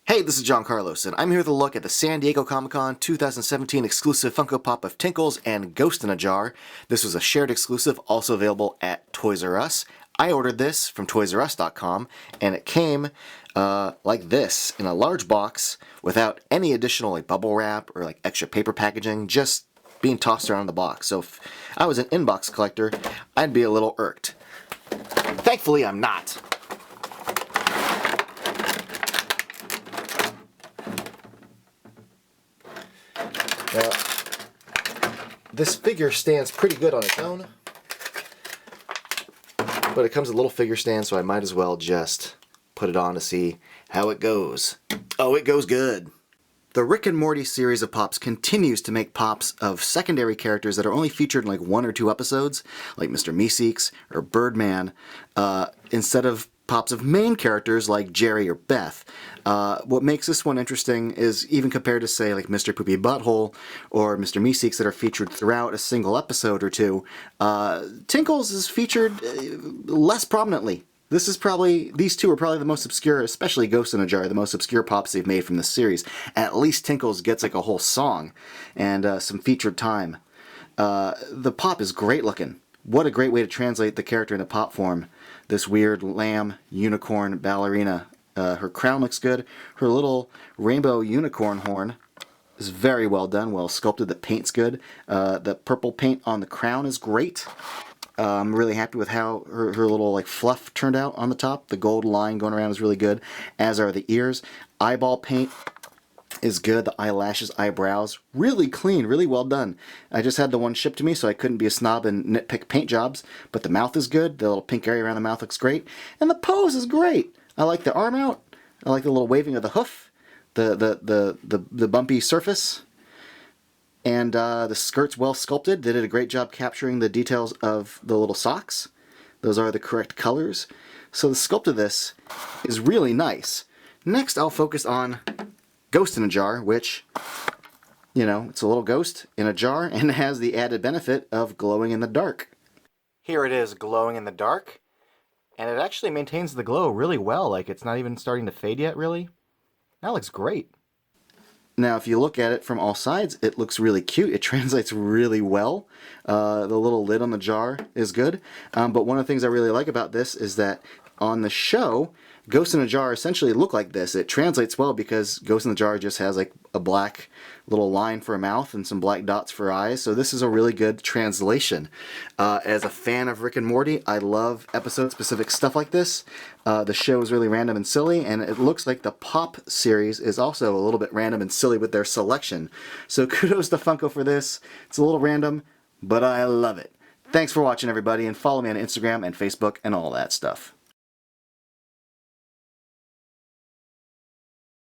Hey, this is John Carlos, and I'm here with a look at the San Diego Comic-Con 2017 exclusive Funko Pop of Tinkles and Ghost in a Jar. This was a shared exclusive, also available at Toys R Us. I ordered this from ToysRUs.com, and it came like this, in a large box, without any additional bubble wrap or extra paper packaging, just being tossed around in the box. So if I was an inbox collector, I'd be a little irked. Thankfully, I'm not. Now, this figure stands pretty good on its own, but it comes with a little figure stand, so I might as well just put it on to see how it goes. Oh, it goes good! The Rick and Morty series of pops continues to make pops of secondary characters that are only featured in one or two episodes, like Mr. Meeseeks or Birdman, instead of pops of main characters like Jerry or Beth. What makes this one interesting is, even compared to, say, like Mr. Poopy Butthole or Mr. Meeseeks that are featured throughout a single episode or two, Tinkles is featured less prominently. These two are probably the most obscure, especially Ghost in a Jar, the most obscure pops they've made from this series. At least Tinkles gets a whole song and some featured time. The pop is great looking. What a great way to translate the character into pop form. This weird lamb, unicorn, ballerina. Her crown looks good. Her little rainbow unicorn horn is very well done, well sculpted. The paint's good. The purple paint on the crown is great. I'm really happy with how her little fluff turned out on the top. The gold line going around is really good, as are the ears. Eyeball paint is good. The eyelashes, eyebrows, really clean, really well done. I just had the one shipped to me, so I couldn't be a snob and nitpick paint jobs, but the mouth is good. The little pink area around the mouth looks great, and the pose is great. I like the arm out. I like the little waving of the hoof, the bumpy surface, and the skirt's well sculpted. They did a great job capturing the details of the little socks. Those are the correct colors. So the sculpt of this is really nice. Next, I'll focus on Ghost in a Jar, which, it's a little ghost in a jar and has the added benefit of glowing in the dark. Here it is, glowing in the dark, and it actually maintains the glow really well. It's not even starting to fade yet, really. That looks great. Now, if you look at it from all sides, it looks really cute. It translates really well. The little lid on the jar is good. But one of the things I really like about this is that on the show, Ghost in a Jar essentially look like this. It translates well because Ghost in the Jar just has a black little line for a mouth and some black dots for eyes. So this is a really good translation. As a fan of Rick and Morty, I love episode-specific stuff like this. The show is really random and silly, and it looks like the Pop series is also a little bit random and silly with their selection. So kudos to Funko for this. It's a little random, but I love it. Thanks for watching, everybody, and follow me on Instagram and Facebook and all that stuff.